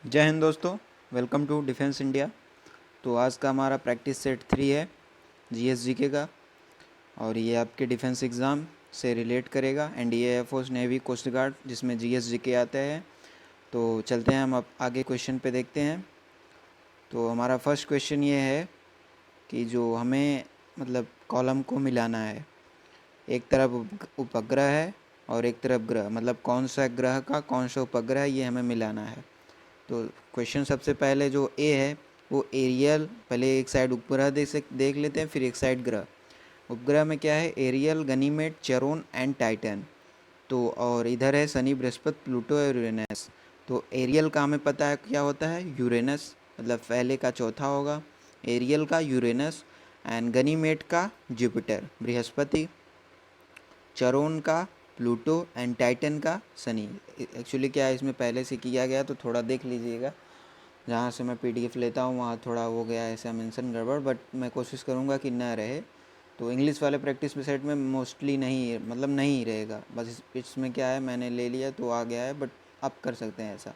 जय हिंद दोस्तों। Welcome to defence India. तो आज का हमारा प्रैक्टिस सेट 3 है जीएसजीके का, और ये आपके डिफेंस एग्ज़ाम से रिलेट करेगा। NDA, air force, navy, coast guard, जिसमें जीएसजीके आते हैं। तो चलते हैं हम अब आगे क्वेश्चन पे देखते हैं। तो हमारा फर्स्ट क्वेश्चन ये है कि जो हमें मतलब कॉलम को मिलाना है, एक तरफ उपग्रह है और एक तरफ ग्रह, मतलब कौन सा ग्रह का कौन सा उपग्रह है ये हमें मिलाना है। तो क्वेश्चन सबसे पहले जो ए है वो एरियल, पहले एक साइड उपग्रह देख लेते हैं, फिर एक साइड ग्रह। उपग्रह में क्या है? Ariel, Ganymede, Charon and Titan. तो और इधर है शनि, बृहस्पति, प्लूटो और यूरेनस। तो एरियल का हमें पता है क्या होता है, यूरेनस, मतलब पहले का चौथा होगा एरियल का यूरेनस। एंड गनीमेड का जुपिटर बृहस्पति, चरोन का प्लूटो एंड टाइटन का शनि। एक्चुअली क्या है, इसमें पहले से किया गया तो थोड़ा देख लीजिएगा। जहाँ से मैं पीडीएफ लेता हूँ वहाँ थोड़ा हो गया ऐसा मेंशन गड़बड़, बट मैं कोशिश करूँगा कि ना रहे। तो इंग्लिश वाले प्रैक्टिस पे सेट में मोस्टली नहीं, मतलब नहीं रहेगा। बस इसमें क्या है, मैंने ले लिया तो आ गया है, बट आप कर सकते हैं ऐसा।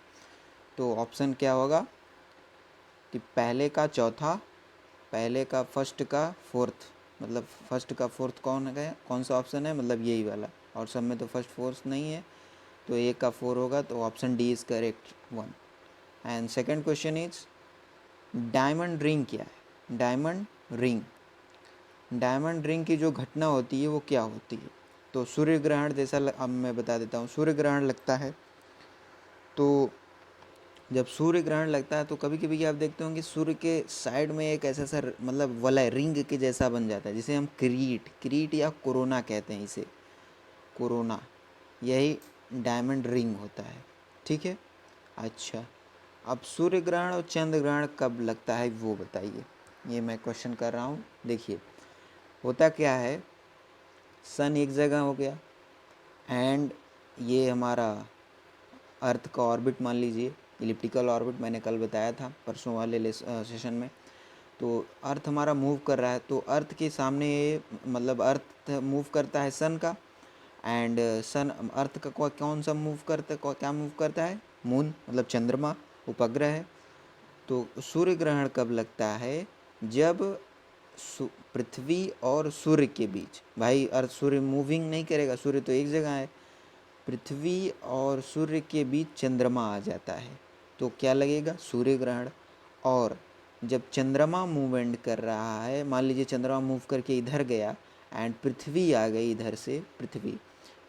तो ऑप्शन क्या होगा कि पहले का चौथा, पहले का फर्स्ट का फोर्थ, मतलब फर्स्ट का फोर्थ कौन सा ऑप्शन है, मतलब यही वाला। और सब में तो फर्स्ट फोर्थ नहीं है, तो एक का फोर होगा, तो option D is correct one. And second question is diamond ring क्या है? डायमंड रिंग, डायमंड रिंग की जो घटना होती है वो क्या होती है? तो सूर्य ग्रहण जैसा अब मैं बता देता हूँ। सूर्य ग्रहण लगता है तो जब सूर्य ग्रहण लगता है तो कभी कभी आप देखते होंगे सूर्य के साइड में एक ऐसा सा मतलब वलय रिंग के जैसा बन जाता है, जिसे हम क्रीट या कोरोना कहते हैं। इसे कोरोना, यही डायमंड रिंग होता है। ठीक है। अच्छा, अब सूर्य ग्रहण और चंद्र ग्रहण कब लगता है वो बताइए। ये मैं क्वेश्चन कर रहा हूँ। देखिए होता क्या है, सन एक जगह हो गया एंड ये हमारा अर्थ का ऑर्बिट मान लीजिए, इलिप्टिकल ऑर्बिट मैंने कल बताया था परसों वाले सेशन में। तो अर्थ हमारा मूव कर रहा है, तो अर्थ के सामने मतलब अर्थ मूव करता है सन का, एंड सन अर्थ का कौन सा मूव करता है, क्या मूव करता है? मून, मतलब चंद्रमा, उपग्रह है। तो सूर्य ग्रहण कब लगता है? जब पृथ्वी और सूर्य के बीच, भाई अर्थ सूर्य मूविंग नहीं करेगा, सूर्य तो एक जगह है। पृथ्वी और सूर्य के बीच चंद्रमा आ जाता है तो क्या लगेगा? सूर्य ग्रहण। और जब चंद्रमा मूवमेंट कर रहा है, मान लीजिए चंद्रमा मूव करके इधर गया एंड पृथ्वी आ गई इधर से, पृथ्वी,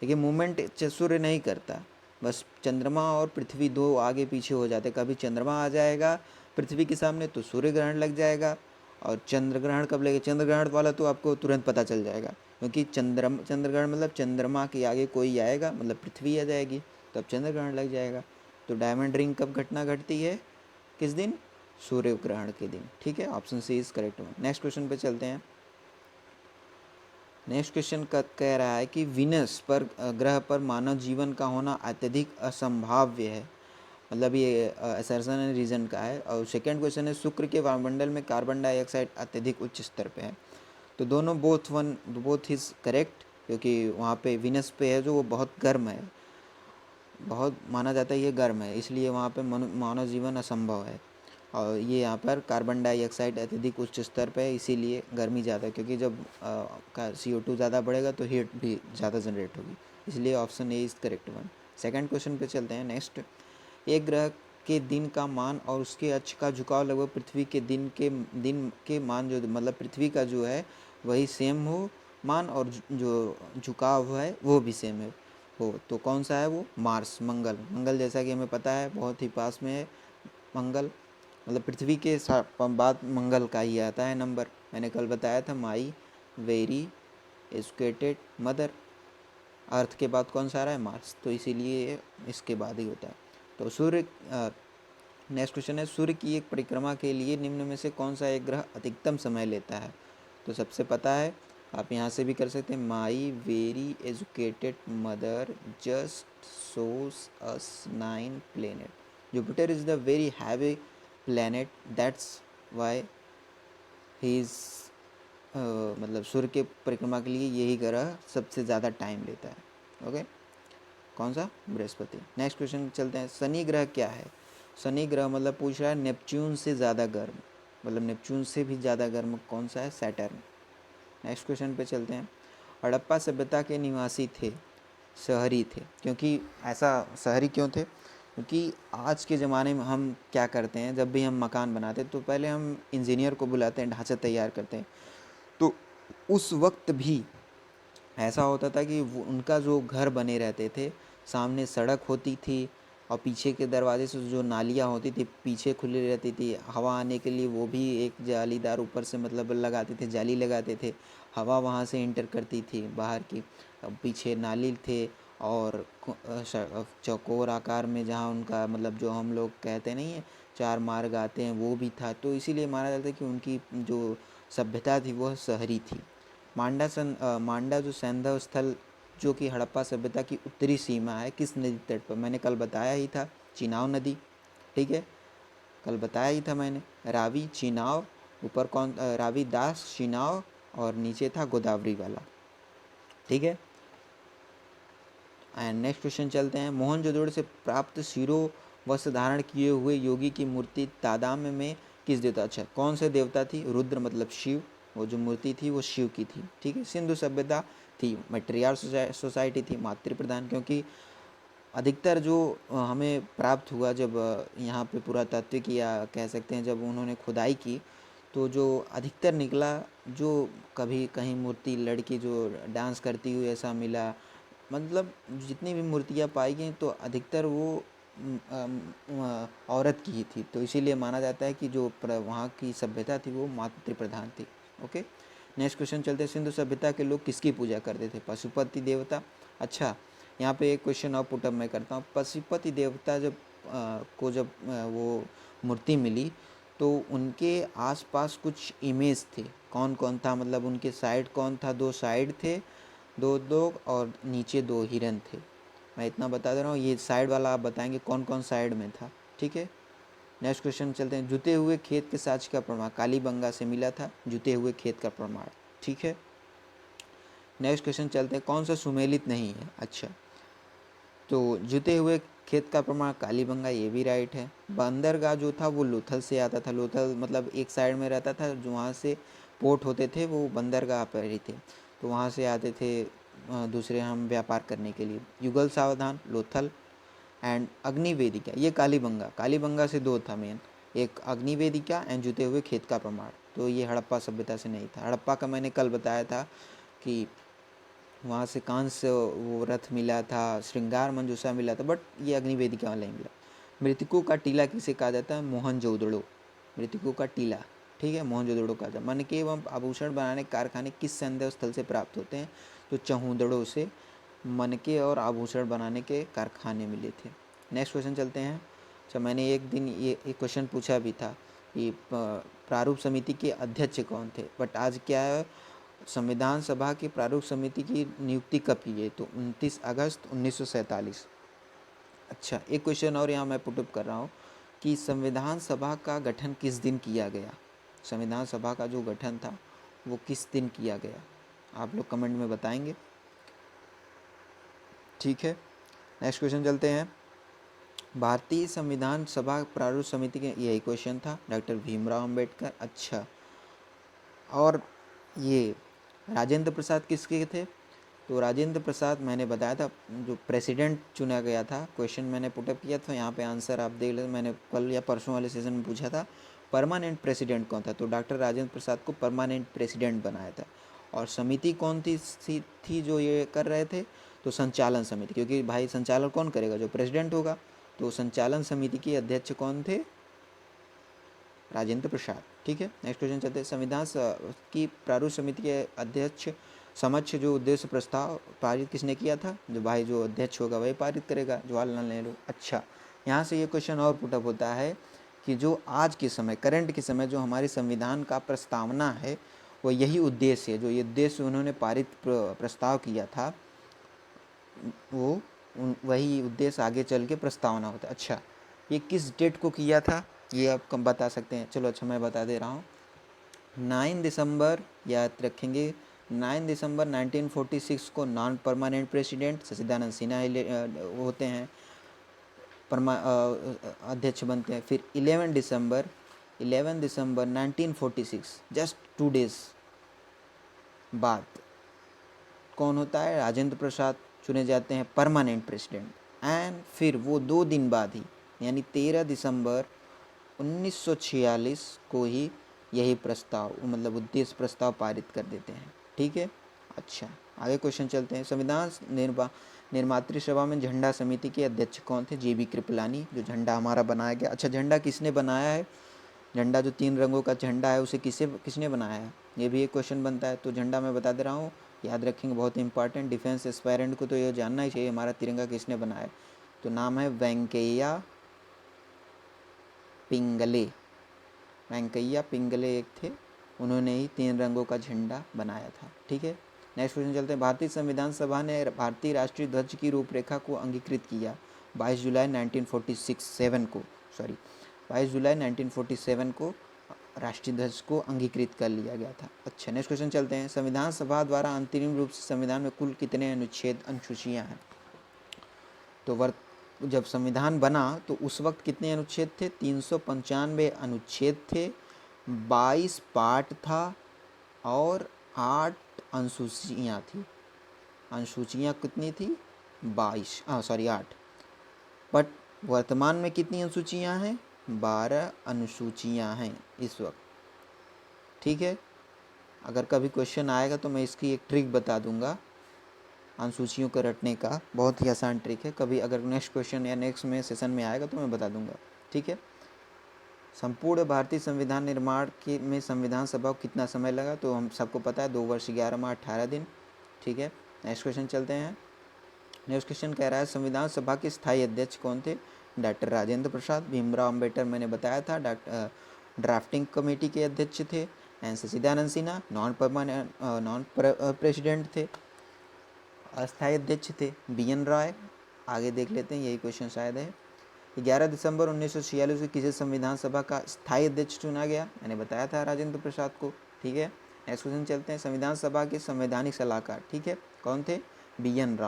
देखिए मूवमेंट सूर्य नहीं करता, बस चंद्रमा और पृथ्वी दो आगे पीछे हो जाते। कभी चंद्रमा आ जाएगा पृथ्वी के सामने तो सूर्य ग्रहण लग जाएगा। और चंद्र ग्रहण कब लगेगा? चंद्र ग्रहण वाला तो आपको तुरंत पता चल जाएगा, क्योंकि चंद्र ग्रहण मतलब चंद्रमा के आगे कोई आएगा, मतलब पृथ्वी आ जाएगी, तब चंद्र ग्रहण लग जाएगा। तो डायमंड रिंग कब घटना घटती है, किस दिन? सूर्य ग्रहण के दिन। ठीक है, option C is correct one. Next question पे चलते हैं। नेक्स्ट क्वेश्चन का कह रहा है कि विनस पर ग्रह पर मानव जीवन का होना अत्यधिक असंभाव्य है, मतलब ये असर्शन एंड रीजन का है। और सेकंड क्वेश्चन है शुक्र के वायुमंडल में कार्बन डाइऑक्साइड अत्यधिक उच्च स्तर पे है। तो दोनों बोथ इज़ करेक्ट, क्योंकि वहाँ पे विनस पे है जो वो बहुत गर्म है, बहुत माना जाता है ये गर्म है, इसलिए वहाँ पे मानव जीवन असंभव है। और ये यहाँ पर कार्बन डाइऑक्साइड अत्यधिक उच्च स्तर पे है, इसीलिए गर्मी ज़्यादा है, क्योंकि जब CO2 ज़्यादा बढ़ेगा तो हीट भी ज़्यादा जनरेट होगी, इसलिए option A is correct one. Second question पे चलते हैं। नेक्स्ट, एक ग्रह के दिन का मान और उसके अक्ष का झुकाव लगभग पृथ्वी के दिन के मान, जो मतलब पृथ्वी का जो है वही सेम हो मान, और जो झुकाव है वो भी सेम है हो, तो कौन सा है वो? मार्स, मंगल। मंगल जैसा कि हमें पता है बहुत ही पास में है मंगल, मतलब पृथ्वी के बाद मंगल का ही आता है नंबर। मैंने कल बताया था, माई वेरी एजुकेटेड मदर। अर्थ के बाद कौन सा आ रहा है? मार्स, तो इसीलिए इसके बाद ही होता है। तो सूर्य, नेक्स्ट क्वेश्चन है सूर्य की एक परिक्रमा के लिए निम्न में से कौन सा एक ग्रह अधिकतम समय लेता है? तो सबसे पता है, आप यहाँ से भी कर सकते हैं, my very educated mother just shows us 9 planet. Jupiter is the very heavy planet, that's why he is मतलब सूर्य के परिक्रमा के लिए यही ग्रह सबसे ज़्यादा टाइम लेता है। ओके, कौन सा? बृहस्पति। नेक्स्ट क्वेश्चन चलते हैं, शनि ग्रह क्या है? शनि ग्रह मतलब पूछ रहा है नेपच्यून से ज़्यादा गर्म, मतलब नेपच्यून से भी ज़्यादा गर्म कौन सा है? सैटर्न। नेक्स्ट क्वेश्चन पे चलते हैं। हड़प्पा सभ्यता के निवासी थे, शहरी थे, क्योंकि ऐसा शहरी क्यों थे? क्योंकि आज के ज़माने में हम क्या करते हैं, जब भी हम मकान बनाते हैं तो पहले हम इंजीनियर को बुलाते हैं, ढांचा तैयार करते हैं। तो उस वक्त भी ऐसा होता था कि वो उनका जो घर बने रहते थे, सामने सड़क होती थी और पीछे के दरवाजे से जो नालियाँ होती थी पीछे खुली रहती थी, हवा आने के लिए वो भी एक जालीदार ऊपर से मतलब लगाते थे, जाली लगाते थे, हवा वहाँ से एंटर करती थी बाहर की। पीछे नाली थे और चौकोर आकार में जहाँ उनका मतलब जो हम लोग कहते नहीं है चार मार्ग आते हैं वो भी था। तो इसीलिए माना जाता है कि उनकी जो सभ्यता थी वह शहरी थी। मांडा जो सैंधव स्थल जो कि हड़प्पा सभ्यता की उत्तरी सीमा है, किस नदी तट पर? मैंने कल बताया ही था, चिनाव नदी। ठीक है, कल बताया ही था मैंने, रावी चिनाव, ऊपर कौन रावी दास चिनाव और नीचे था गोदावरी वाला। ठीक है, एंड नेक्स्ट क्वेश्चन चलते हैं। मोहनजोदड़ो से प्राप्त शिरो वस्त्र धारण किए हुए योगी की मूर्ति तादाम्य में किस देवता? अच्छा, कौन से देवता थी? रुद्र मतलब शिव, वो जो मूर्ति थी वो शिव की थी। ठीक है, सिंधु सभ्यता थी, मैट्रियार्क सोसाइटी थी, मातृ प्रधान, क्योंकि अधिकतर जो हमें प्राप्त हुआ जब यहाँ पे पुरातात्विक या कह सकते हैं जब उन्होंने खुदाई की, तो जो अधिकतर निकला, जो कभी कहीं मूर्ति लड़की जो डांस करती हुई ऐसा मिला, मतलब जितनी भी मूर्तियाँ पाई गई तो अधिकतर वो औरत की ही थी। तो इसीलिए माना जाता है कि जो वहाँ की सभ्यता थी वो मातृ प्रधान थी। ओके, नेक्स्ट क्वेश्चन चलते हैं। सिंधु सभ्यता के लोग किसकी पूजा करते थे? पशुपति देवता। अच्छा, यहाँ पे एक क्वेश्चन और पुटअप मैं करता हूँ। पशुपति देवता जब वो मूर्ति मिली तो उनके आसपास कुछ इमेज थे, कौन कौन था? मतलब उनके साइड कौन था? दो साइड थे, दो दो, और नीचे दो हिरन थे। मैं इतना बता दे रहा हूँ, ये साइड वाला आप बताएंगे कौन कौन साइड में था। ठीक है, नेक्स्ट क्वेश्चन चलते हैं। जुते हुए खेत के साक्ष्य का प्रमाण? कालीबंगा से मिला था जुते हुए खेत का प्रमाण। ठीक है, नेक्स्ट क्वेश्चन चलते हैं। कौन सा सुमेलित नहीं है? अच्छा, तो जुते हुए खेत का प्रमाण कालीबंगा, ये भी राइट है। बंदरगाह जो था वो लोथल से आता था। लोथल मतलब एक साइड में रहता था, जो वहाँ से पोर्ट होते थे वो बंदरगाह पर ही थे, तो वहाँ से आते थे दूसरे हम व्यापार करने के लिए। युगल सावधान लोथल, एंड अग्निवेदिका ये कालीबंगा। कालीबंगा से दो था मेन, एक अग्निवेदिका एंड जुते हुए खेत का प्रमाण। तो ये हड़प्पा सभ्यता से नहीं था। हड़प्पा का मैंने कल बताया था कि वहाँ से कांस वो रथ मिला था, श्रृंगार मंजूषा मिला था, बट ये अग्निवेदिका वाला ही मिला। मृतकों का टीला किसे कहा जाता है? मोहनजोदड़ो। मृतकों का टीला, ठीक है, मोहनजोदड़ो कहा जाता है। मनके एवं आभूषण बनाने के कारखाने किस सैंधव स्थल से प्राप्त होते हैं? तो चहूदड़ो से मनके और आभूषण बनाने के कारखाने मिले थे। नेक्स्ट क्वेश्चन चलते हैं। अच्छा, मैंने एक दिन ये एक क्वेश्चन पूछा भी था कि प्रारूप समिति के अध्यक्ष कौन थे, बट आज क्या है, संविधान सभा की प्रारूप समिति की नियुक्ति कब की गई? तो 29 अगस्त 1947। अच्छा, एक क्वेश्चन और यहाँ मैं पुटअप कर रहा हूँ कि संविधान सभा का गठन किस दिन किया गया? संविधान सभा का जो गठन था वो किस दिन किया गया? आप लोग कमेंट में बताएंगे। ठीक है, नेक्स्ट क्वेश्चन चलते हैं। भारतीय संविधान सभा प्रारूप समिति के, यही क्वेश्चन था, डॉक्टर भीमराव अंबेडकर। अच्छा, और ये राजेंद्र प्रसाद किसके थे? तो राजेंद्र प्रसाद मैंने बताया था जो प्रेसिडेंट चुना गया था। क्वेश्चन मैंने पुटअप किया था, यहाँ पे आंसर आप देख ले, मैंने कल या परसों वाले सेशन में पूछा था परमानेंट प्रेसिडेंट कौन था? तो डॉक्टर राजेंद्र प्रसाद को परमानेंट प्रेसिडेंट बनाया था। और समिति कौन थी जो ये कर रहे थे? तो संचालन समिति, क्योंकि भाई संचालन कौन करेगा? जो प्रेसिडेंट होगा। तो संचालन समिति के अध्यक्ष कौन थे? राजेंद्र प्रसाद। ठीक है, नेक्स्ट क्वेश्चन चलते हैं। संविधान की प्रारूप समिति के अध्यक्ष समक्ष जो उद्देश्य प्रस्ताव पारित किसने किया था? जो भाई जो अध्यक्ष होगा वही पारित करेगा, जवाहरलाल नेहरू। अच्छा, यहाँ से ये क्वेश्चन और पुटअप होता है कि जो आज के समय, करंट के समय जो हमारे संविधान का प्रस्तावना है वो यही उद्देश्य है, जो ये उद्देश्य उन्होंने पारित प्रस्ताव किया था वो वही उद्देश्य आगे चल के प्रस्तावना होता है। अच्छा, ये किस डेट को किया था ये आप कम बता सकते हैं? चलो अच्छा, मैं बता दे रहा हूँ। 9 दिसंबर, याद रखेंगे, 9 दिसंबर 1946 को नॉन परमानेंट प्रेसिडेंट सच्चिदानंद सिन्हा होते हैं। अध्यक्ष बनते हैं। फिर 11 दिसंबर 1946 जस्ट 2 डेज बाद कौन होता है, राजेंद्र प्रसाद चुने जाते हैं परमानेंट प्रेसिडेंट। एंड फिर वो 2 दिन बाद ही यानी 13 दिसंबर 1946 को ही यही प्रस्ताव मतलब उद्देश्य प्रस्ताव पारित कर देते हैं। ठीक है, अच्छा आगे क्वेश्चन चलते हैं। संविधान निर्मात्री सभा में झंडा समिति के अध्यक्ष कौन थे, JB कृपलानी, जो झंडा हमारा बनाया गया। अच्छा, झंडा किसने बनाया है, झंडा जो 3 रंगों का झंडा है उसे किसने बनाया है, ये भी एक क्वेश्चन बनता है। तो झंडा मैं बता दे रहा हूँ, याद रखेंगे, बहुत इंपॉर्टेंट, डिफेंस एस्पायरेंट को तो ये जानना ही चाहिए हमारा तिरंगा किसने बनाया है। तो नाम है वेंकैया पिंगले। वेंकैया पिंगले एक थे, उन्होंने ही 3 रंगों का झंडा बनाया था। ठीक है, नेक्स्ट क्वेश्चन चलते हैं। भारतीय संविधान सभा ने भारतीय राष्ट्रीय ध्वज की रूपरेखा को अंगीकृत किया 22 जुलाई 1947 को राष्ट्रीय ध्वज को अंगीकृत कर लिया गया था। अच्छा, नेक्स्ट क्वेश्चन चलते हैं। संविधान सभा द्वारा अंतरिम रूप से संविधान में कुल कितने अनुच्छेद अनुसूचियाँ हैं। तो जब संविधान बना तो उस वक्त कितने अनुच्छेद थे, 395 अनुच्छेद थे, 22 पार्ट था और 8 अनुसूचियाँ थी। अनुसूचियाँ कितनी थी, 8। बट वर्तमान में कितनी अनुसूचियाँ हैं, 12 अनुसूचियाँ हैं इस वक्त। ठीक है, अगर कभी क्वेश्चन आएगा तो मैं इसकी एक ट्रिक बता दूंगा अनुसूचियों को रटने का, बहुत ही आसान ट्रिक है। कभी अगर नेक्स्ट क्वेश्चन या नेक्स्ट में सेशन में आएगा तो मैं बता दूंगा। ठीक है, संपूर्ण भारतीय संविधान निर्माण में संविधान सभा को कितना समय लगा, तो हम सबको पता है 2 वर्ष 11 माह 18 दिन। ठीक है, नेक्स्ट क्वेश्चन चलते हैं। नेक्स्ट क्वेश्चन कह रहा है संविधान सभा के स्थायी अध्यक्ष कौन थे, डॉक्टर राजेंद्र प्रसाद। भीमराव अम्बेडकर मैंने बताया था ड्राफ्टिंग कमेटी के अध्यक्ष थे। एन सच्चिदानंद सिन्हा नॉन प्रेसिडेंट थे, अस्थायी अध्यक्ष थे BN राय। आगे देख लेते हैं, यही क्वेश्चन शायद है। 11 दिसंबर 1946 को किसे संविधान सभा का स्थायी अध्यक्ष चुना गया, मैंने बताया था राजेंद्र प्रसाद को। ठीक है, नेक्स्ट क्वेश्चन चलते हैं। संविधान सभा के संवैधानिक सलाहकार, ठीक है, कौन थे, BN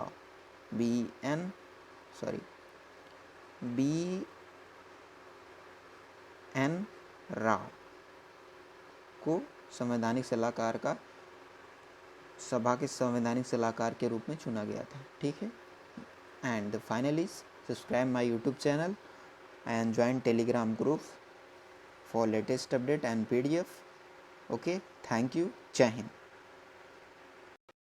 राव को संवैधानिक सलाहकार का सभा के संवैधानिक सलाहकार के रूप में चुना गया था। ठीक है, and finally subscribe my YouTube channel and join Telegram group for latest update and PDF. Okay, thank you. Jai Hind.